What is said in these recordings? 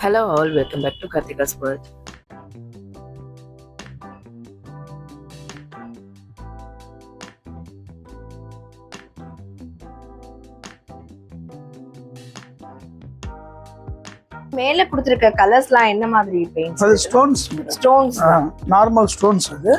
Hello all, welcome back to Karthika's World. மேல கொடுத்திருக்க கலர்ஸ்லாம் என்ன மாதிரி பெயிண்ட்ஸ்? அது ஸ்டோன்ஸ் நார்மல் ஸ்டோன்ஸ் அது.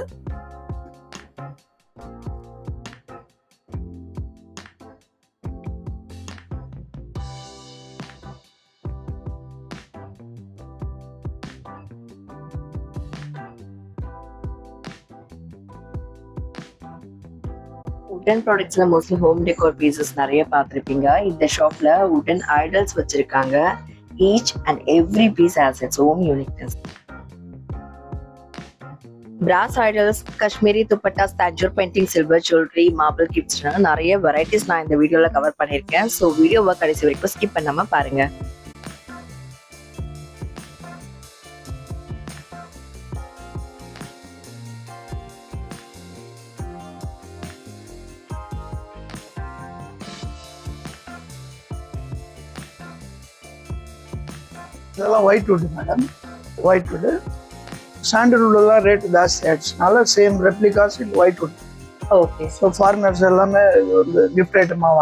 வுடன் ப்ராடக்ட்ஸ்ல மோஸ்ட்லி ஹோம் டெக்கோர் பீசஸ் நிறைய பார்த்துருப்பீங்க. இந்த ஷாப்ல வுடன் ஐடல்ஸ் வச்சிருக்காங்க. Each and every piece has its own uniqueness. Brass idols, Kashmiri dupattas, Tanjore painting, silver jewellery, marble கிஃப்ட்ஸ்னு நிறைய வெரைட்டிஸ் நான் இந்த வீடியோல கவர் பண்ணியிருக்கேன். ஸோ வீடியோவை கடைசி வரைக்கும் ஸ்கிப் பண்ணாம பாருங்க. இதெல்லாம் white wood madam, white wood. சாண்டல்வுட்லாம் ரேட் ஜாஸ்தி ஆயிடுச்சுனால same replicas in white wood. Okay. So foreigners எல்லாமே வந்து கிஃப்ட் ஐட்டமாக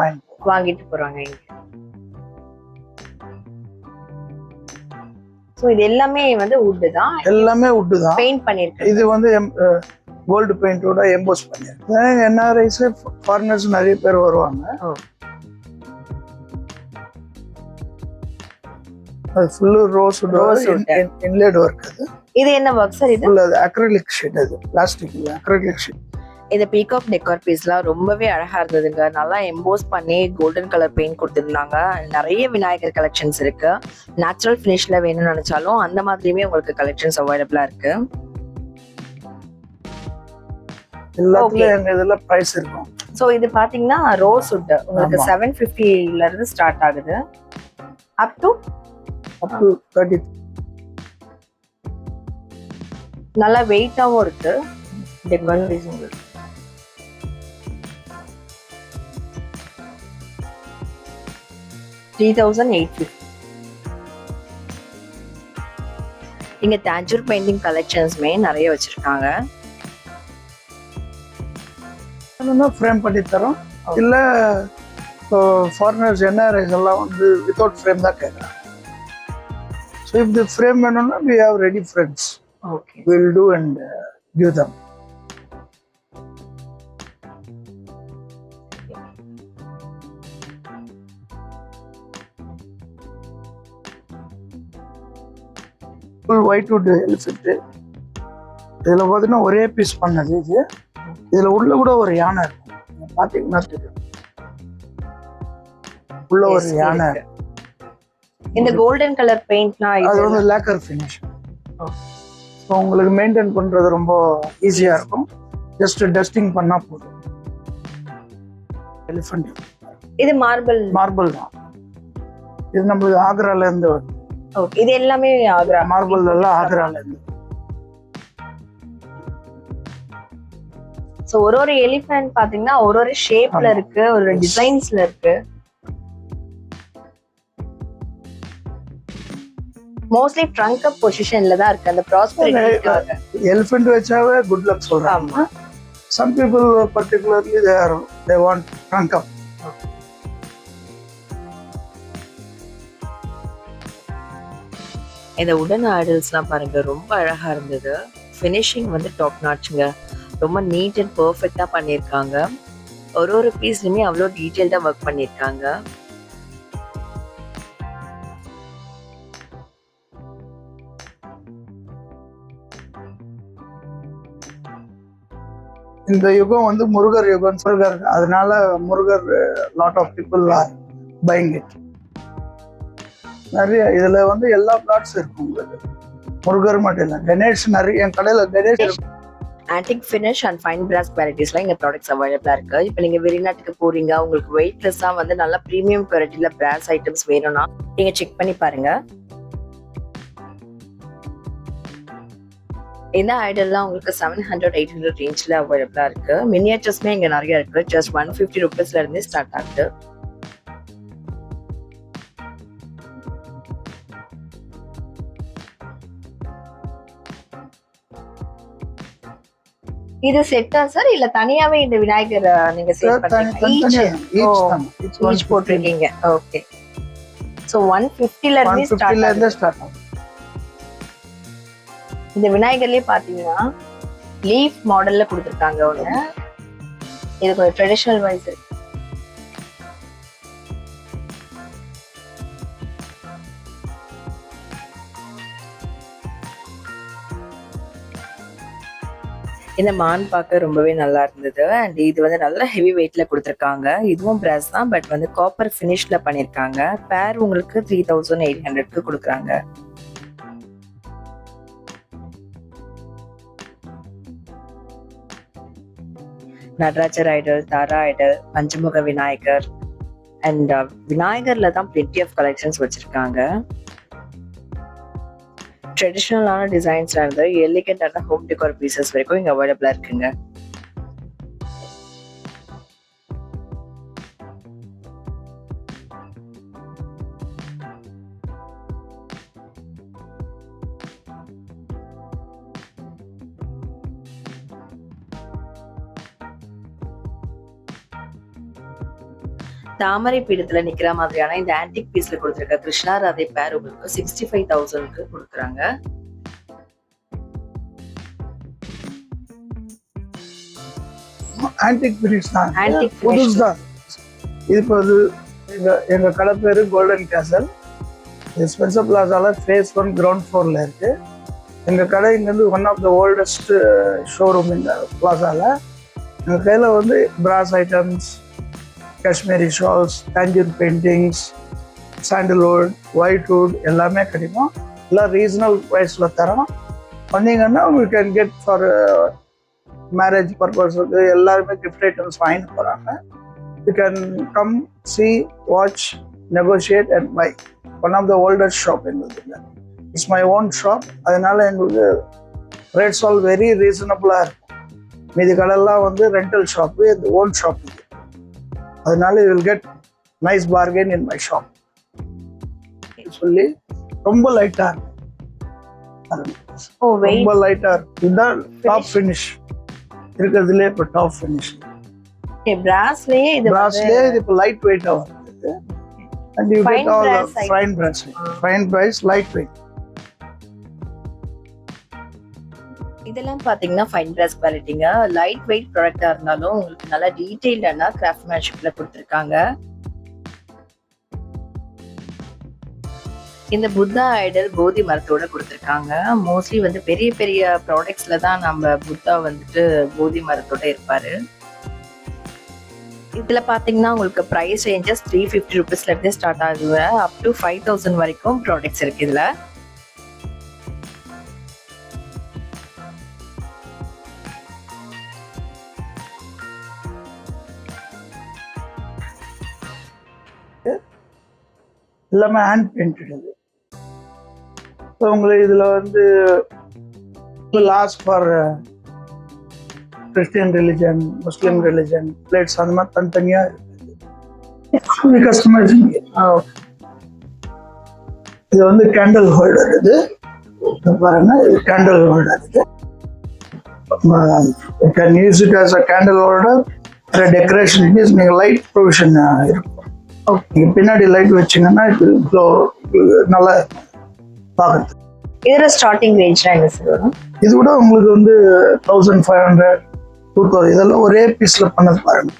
வாங்கிட்டு போறாங்க இங்க. ஸோ இது எல்லாமே வந்து வுட் தான், எல்லாமே வுட் தான் பெயிண்ட் பண்ணிருக்கேன். இது வந்து கோல்டு பெயிண்டோட எம்போஸ் பண்ணிருக்கேன். என்ஆர்ஐஸ் ஃபாரினர்ஸ் நிறைய பேர் வருவாங்க. அது ஃபுல்லு ரோஸ் இன்லேட் ஒர்க். அது இது என்ன ஒர்க் சார்? இது ஃபுல் அக்ரிலிக் ஷீட், அது பிளாஸ்டிக் அக்ரிலிக் ஷீட். இந்த பீகாக் டெக்கார் பீஸ்லாம் ரொம்பவே அழகா இருந்ததுங்க. நல்லா எம்போஸ் பண்ணி கோல்டன் கலர் பெயிண்ட் கொடுத்துருந்தாங்க. நிறைய விநாயகர் கலெக்ஷன்ஸ் இருக்கு. நேச்சுரல் ஃபினிஷ்ல வேணும்னு நினைச்சாலும் அந்த மாதிரியுமே உங்களுக்கு கலெக்ஷன்ஸ் அவைலபிளா இருக்கு. எல்லாத்துலயும் எங்க இதுல பிரைஸ் இருக்கும். ஸோ இது பாத்தீங்கன்னா ரோஸ் வுட் உங்களுக்கு 750ல இருந்து ஸ்டார்ட் ஆகுது அப் டு 30. நல்லா வெயிட்டாவும் இருக்கு. டெக்கார் பீஸ் உங்களுக்கு 3850. இங்க தாஞ்சூர் பெயிண்டிங் கலெக்ஷன்ஸ்மே நிறைய வச்சிருக்காங்க. ஃப்ரேம் பண்ணி தரோம். இல்ல ஃபாரினர்ஸ் என்ஆர்ஐஸ் எல்லாம் வந்து வித்தவுட் ஃப்ரேம் தான் கேட்குறாங்க. ஸோ இஃப் தி ஃப்ரேம் வேணும்னா we have ready frames. Okay. We'll do and give them. Full white would elephant. இதில் பார்த்தீங்கன்னா ஒரே பீஸ் பண்ணது இது. இதில் உள்ள கூட ஒரு யானை இருக்கும், பார்த்தீங்கன்னா தெரியும். உள்ள ஒரு யானை. இந்த கோல்டன் கலர் பெயிண்ட்னா அது வந்து லேக்கர் ஃபினிஷ். ஸோ உங்களுக்கு மெயின்டைன் பண்றது ரொம்ப ஈஸியா இருக்கும். ஜஸ்ட் டஸ்டிங் பண்ணா போதும். எலிஃபென்ட் இது மார்பிள் தான். இது நம்மளுக்கு ஆக்ரால இருந்து வருது. ஓகே. இது எல்லாமே ஆக்ரா மார்பிள் எல்லாம் ஆக்ரால இருந்து. சோ ஒரு எலிஃபென்ட் பாத்தீங்கன்னா ஒரு ஷேப்ல இருக்கு, ஒரு டிசைன்ஸ்ல இருக்கு. மோஸ்ட்லி ட்ரங்க் அப் பொசிஷன்ல தான் இருக்கு. அந்த ப்ராஸ்பெரிட்டிக்காக எலிஃபென்ட் வச்சாவே குட் லக் சொல்றாங்க. Some people particularly they want trunk up. இந்த உடன் ஐடல்ஸ்லாம் பாருங்க, ரொம்ப அழகா இருந்தது. ஃபினிஷிங் வந்து டாப் நாட்ச்ங்க. ரொம்ப நீட் அண்ட் பர்ஃபெக்டா பண்ணியிருக்காங்க. ஒரு பீஸ்லயுமே அவ்வளோ டீட்டெயில்டா ஒர்க் பண்ணியிருக்காங்க. இந்த யுகம் வந்து முருகர் யுகம். அதனால Murugar lot of people are buying it. நிறைய இதுல வந்து எல்லா பிளாட்ஸ் இருக்கும் உங்களுக்கு. முருகர் மட்டும் இல்லை, கணேஷ் நிறைய என் கடையில கணேஷ் இருக்கும். ஆன்டிக் ஃபினிஷ் அண்ட் ஃபைன் பிராஸ் குவாலிட்டிஸ்லாம் இங்க ப்ராடக்ட்ஸ் அவைலபிளா இருக்கு. இப்போ நீங்க வெளிநாட்டுக்கு போறீங்க, உங்களுக்கு வெயிட்லெஸ்ஸா வந்து நல்ல ப்ரீமியம் குவாலிட்டியில பிராஸ் ஐட்டம்ஸ் வேணும்னா நீங்க செக் பண்ணி பாருங்க. இந்த ஐடல்லாம் உங்களுக்கு 700-800 ரேஞ்ச்ல அவைலபிளா இருக்கு. மினியேச்சர்ஸ்மே இங்க நிறைய இருக்கு. ஜஸ்ட் 150 ரூபீஸ்ல இருந்து ஸ்டார்ட் ஆகுது. இது செட்டா சார் இல்ல தனியாவே இந்த விநாயகர் நீங்க சேல் பண்றீங்க? ஈச் போட்டிருக்கீங்க. ஓகே. சோ 150ல இருந்து ஸ்டார்ட் ஆகும். இந்த விநாயகர்லயே பாத்தீங்கன்னா லீஃப் மாடல்ல கொடுத்திருக்காங்க ஒண்ணு. இது கொஞ்சம் ட்ரெடிஷனல் வைஸ் இருக்கு. இந்த மான் பார்க்க ரொம்பவே நல்லா இருந்தது. அண்ட் இது வந்து நல்ல ஹெவி வெயிட்ல கொடுத்துருக்காங்க. இதுவும் பிராஸ் தான், பட் வந்து காப்பர் ஃபினிஷ்ல பண்ணிருக்காங்க. பேர் உங்களுக்கு 3800க்கு கொடுக்குறாங்க. Natarajar idol, Tara idol, Panchamukha Vinayagar and விநாயகர்ல தான் பிளென்டி ஆஃப் கலெக்ஷன்ஸ் வச்சிருக்காங்க. ட்ரெடிஷ்னலான டிசைன்ஸ்ல இருந்து எலிகண்டான ஹோம் டெக்கோர் பீசஸ் வரைக்கும் இங்க அவைலபிளா இருக்குங்க. தாமரை பீடத்துல நிக்கிற மாதிரியான இந்த ஆன்டிக் பீஸ்ல கொடுத்திருக்க கிருஷ்ணா ராதை பேர் உங்களுக்கு 65,000க்கு கொடுக்குறாங்க. ஆன்டிக் பீஸ் தான், புதுசு தான். இப்போ எங்க கடை பேரு கோல்டன் கேசல். ஸ்பென்சர் பிளாசால ஃபேஸ் 1 கிரவுண்ட் ஃப்ளோர்ல இருக்கு. எங்க கடை இங்க வந்து one of the oldest showroom இந்த பிளாசால. எங்க கையில வந்து brass items, Kashmiri shawls, Tanjore paintings, sandalwood, whitewood எல்லாமே கிடைக்கும். எல்லாம் ரீசனல் ப்ரைஸில் தரோம். வந்தீங்கன்னா we can get for marriage பர்பஸுக்கு எல்லாருமே கிஃப்ட் ஐட்டம்ஸ் வாங்கிட்டு போகிறாங்க. You can come see, watch, negotiate and buy. One of the oldest shop எங்களுக்கு. It's my own shop. அதனால எங்களுக்கு ரேட்ஸ் ஆல் வெரி ரீசனபிளாக இருக்கும். மீதி கடையெல்லாம் வந்து ரெண்டல் ஷாப்பு, இது ஓன் ஷாப் இது. அதனால you will get nice bargain in my shop. சொல்லி ரொம்ப லைட்டா இருக்கு. ரொம்ப லைட்டா இருக்கு. இதுதான் டாப் ஃபினிஷ் இருக்கிறதுலே. இப்போ டாப் ஃபினிஷ் பிராஸ்லயே இது இப்போ லைட் வெயிட்டா வருது. and you get all the fine brass light weight. இதெல்லாம் பாத்தீங்கன்னா ஃபைன் பிராஸ் குவாலிட்டிங்க. லைட் வெயிட் ப்ராடக்டா இருந்தாலும் உங்களுக்கு நல்லா டீடைல்டான கிராஃப்ட்மேன்ஷிப்ல கொடுத்துருக்காங்க. இந்த புத்தா ஐடல் போதி மரத்தோட கொடுத்துருக்காங்க. மோஸ்ட்லி வந்து பெரிய பெரிய ப்ராடக்ட்ஸ்ல தான் நம்ம புத்தா வந்துட்டு போதி மரத்தோட இருப்பாரு. இதுல பாத்தீங்கன்னா உங்களுக்கு பிரைஸ் ரேஞ்சஸ் 350 ருபீஸ்ல இருந்து ஸ்டார்ட் ஆகுது. அப் டு 5000 வரைக்கும் ப்ராடக்ட்ஸ் இருக்கு இதுல. எல்லாமே ஹேண்ட் பெயிண்டட். இது ஸோ உங்களுக்கு இதில் வந்து last for Christian religion, Muslim religion plates அந்த மாதிரி தனித்தனியாக இருக்குது. கஸ்டமைசிங். இது வந்து கேண்டில் ஹோல்டர். இது பாருங்க, இது கேண்டில் ஹோல்டர். இது you can use it as a candle holder or a decoration piece. நீங்கள் லைட் ப்ரொவிஷன் இருக்கும். நீங்கள் பின்னாடி லைட் வச்சிங்கன்னா நல்லா பார்க்குறது. இதோட ஸ்டார்டிங் ரேஞ்ச்லாம் என்ன சார் வரும்? இது கூட உங்களுக்கு வந்து 1500, 2000 இதெல்லாம் ஒரே பீஸில் பண்ணது பாருங்க.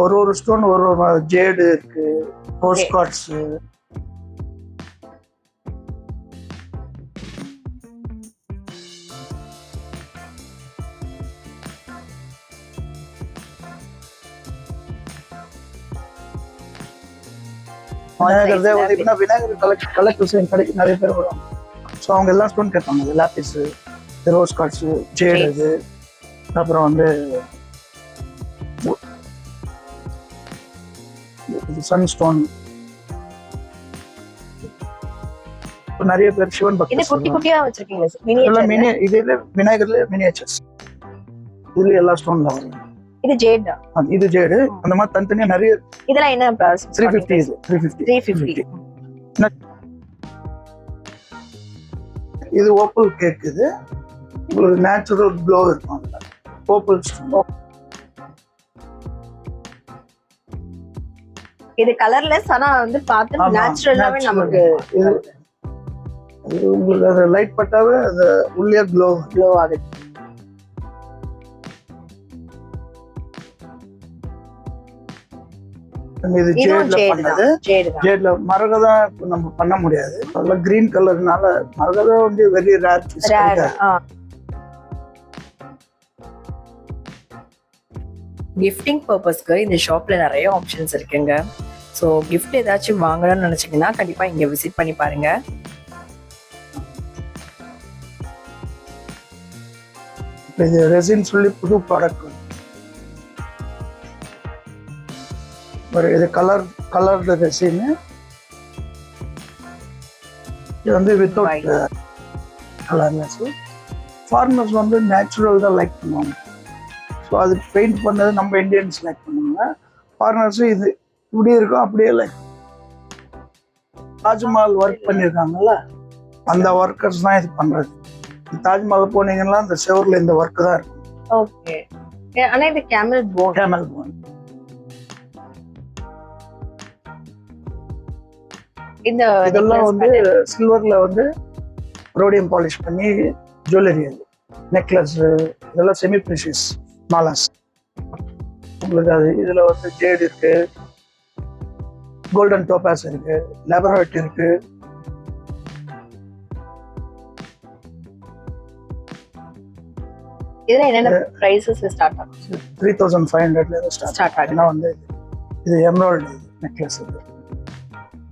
ஒரு ஸ்டோன் ஒரு ஜேடு இருக்கு, ரோஸ் கார்ட்ஸ். விநாயகர் கலெக்டர்ஸ் கடைக்கு நிறைய பேர் வருவாங்க. ஸோ அவங்க எல்லாம் ஸ்டோன் கேட்பாங்க. லாப்பிஸ், ரோஸ் கார்ட்ஸ், ஜேடு, இது அப்புறம் வந்து சன்ஸ்டோன். நிறைய பேர் சிவன் பக்தர். குட்டி குட்டியா வச்சிருக்கீங்க. இதுல விநாயகர்ல மினியேச்சர்ஸ். இதுல எல்லா ஸ்டோன்ல வரும். இது ஜேட் இது ஜேடு. அந்த மாதிரி தனித்தனியா நிறைய. இதெல்லாம் என்ன price? 350 இது 350. இது ஓப்பல் கேக். இது உங்களுக்கு நேச்சுரல் க்ளோ இருக்கும். அதுல ஓப்பல் ஸ்டோன். இது கலர்லெஸ், ஆனா வந்து பார்த்து நேச்சுரலாவே நமக்கு இது உங்களுக்கு அது லைட் பட்டாவே அது உள்ளே க்ளோ ஆகுது. இது ஜேட்ல பண்ணது. ஜேட்ல மரகதம் நம்ம பண்ண முடியாது. நல்ல கிரீன் கலர்னால மரகதம் வந்து வெரி ரேர் பீஸ். கிஃப்டிங் பர்பஸ்க்கு இந்த ஷாப்ல நிறைய ஆப்ஷன்ஸ் இருக்குங்க. ஸோ கிஃப்ட் ஏதாச்சும் வாங்கணும்னு நினைச்சீங்கன்னா கண்டிப்பா இங்க விசிட் பண்ணி பாருங்க. இது ரெசின் சொல்லி புது ப்ராடக்ட். இது கலர்டு ரெசின். இது வந்து வித்தவுட் கலர்னஸ். ஃபாரினர்ஸ் வந்து நேச்சுரல் தான் லைக் பண்ணுவாங்க. ஸோ அது பெயிண்ட் பண்ணது நம்ம இந்தியன்ஸ் லைக் பண்ணுவாங்க. ஃபாரினர்ஸும் இது இப்படி இருக்கும் அப்படியே லைக். தாஜ்மஹால் ஒர்க் பண்ணியிருக்காங்கல்ல, அந்த ஒர்க்கர்ஸ் தான் இது பண்றது. தாஜ்மஹால் போனீங்கன்னா அந்த செவர்ல இந்த ஒர்க் தான் இருக்கும். ஓகே. ஆனா இது கேமல் போன். இதெல்லாம் வந்து சில்வர்ல வந்து ரோடியம் பாலிஷ் பண்ணி ஜுவல்லரி. அது நெக்லஸ், இதெல்லாம் செமி ப்ரெஷியஸ் மாலாஸ். உங்களுக்கு அது இதுல வந்து ஜேட் இருக்கு, கோல்டன் டோபாஸ் இருக்கு, லேபரைட் இருக்கு. இதுல என்னென்ன பிரைசஸ் ஸ்டார்ட் ஆகும்? 3500ல இருந்து ஸ்டார்ட் ஆகுதுன்னா வந்து இது எமரால்டு நெக்லஸ்.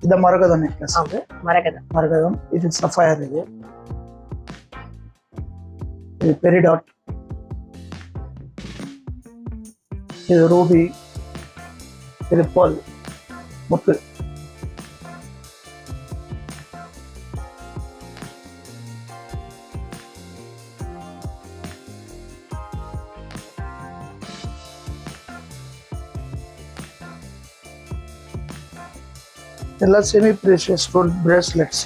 இது மரகதம் நெக்லஸ். மரகதம். இது சஃபயர். இது பெரிடாட். இது ரூபி. இது பால் முத்து. எல்லாம் செமி ப்ரீஷியஸ் ஸ்டோன் பிரேஸ்லெட்ஸ்.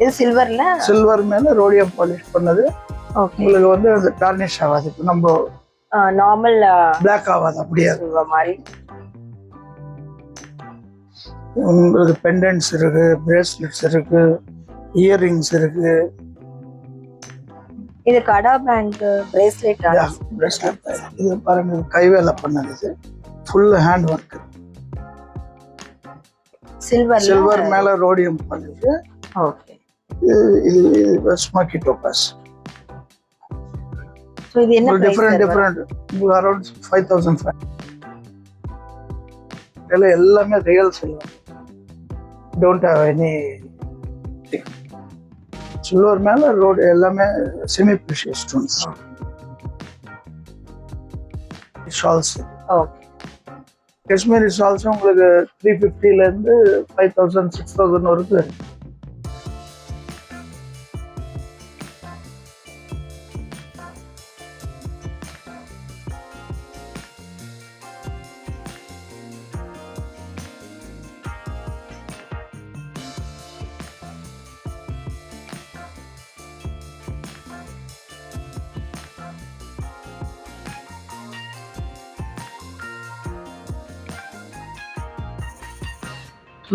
இது சில்வர் மேல ரோடியம் பாலிஷ் பண்ணது. உங்களுக்கு வந்து அது டார்னிஷ் ஆகாது. இப்போ நம்ம நார்மல் பிளாக் ஆகாது அப்படியே மாதிரி. உங்களுக்கு பெண்டன்ட்ஸ் இருக்கு, பிரேஸ்லெட்ஸ் இருக்கு, இயரிங்ஸ் இருக்கு. இது கடா பேங்க் பிரேஸ்லெட். இது பாருங்க, கைவேலை பண்ணது. Full hand work. சில்வர் மேல ரோடியம் பாலிஷ். ஓகே. இது ஸ்மோக்கி டோபாஸ். சோ இது என்ன பிரைஸ்? Different around 5500. எல்லாமே real silver. Don't have any silver மேல ரோட் எல்லாமே semi precious stones. Shawls. Okay. Kashmiri shawls உங்களுக்கு 350ல இருந்து 5000 6000 வரைக்கும்.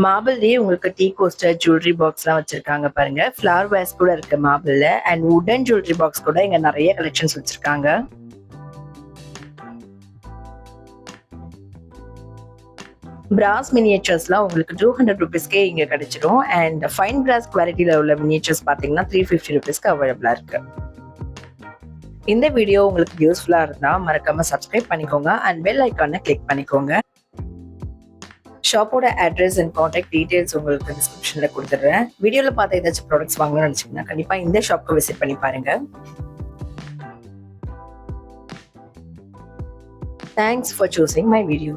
மார்பிள்லயே உங்களுக்கு டீ கோஸ்டர், ஜுவல்லரி பாக்ஸ் எல்லாம் வச்சிருக்காங்க பாருங்க. ஃபிளவர் வேஸ் கூட இருக்கு மார்பிள்ல. அண்ட் வுடன் ஜுவல்லரி பாக்ஸ் கூட இங்க நிறைய கலெக்ஷன்ஸ் வச்சிருக்காங்க. பிராஸ் மினியேச்சர்ஸ்லாம் உங்களுக்கு 200 ருபீஸ்க்கே இங்க கிடைச்சிடும். அண்ட் ஃபைன் பிராஸ் குவாலிட்டியில உள்ள மினியேச்சர்ஸ் பாத்தீங்கன்னா 350 ருபீஸ்க்கு அவைலபிளா இருக்கு. இந்த வீடியோ உங்களுக்கு யூஸ்ஃபுல்லா இருந்தா மறக்காம சப்ஸ்கிரைப் பண்ணிக்கோங்க அண்ட் பெல் ஐக்கானை கிளிக் பண்ணிக்கோங்க. ஷாப்போட அட்ரஸ் அண்ட் கான்டாக்ட் டீடைல்ஸ் உங்களுக்கு டிஸ்கிரிப்ஷன்ல கொடுத்துடுறேன். வீடியோல பார்த்த ஏதாச்சும் ப்ராடக்ட்ஸ் வாங்கணும்னு நினைச்சீங்கன்னா கண்டிப்பா இந்த ஷாப்க்கு விசிட் பண்ணி பாருங்க. Thanks for choosing my video.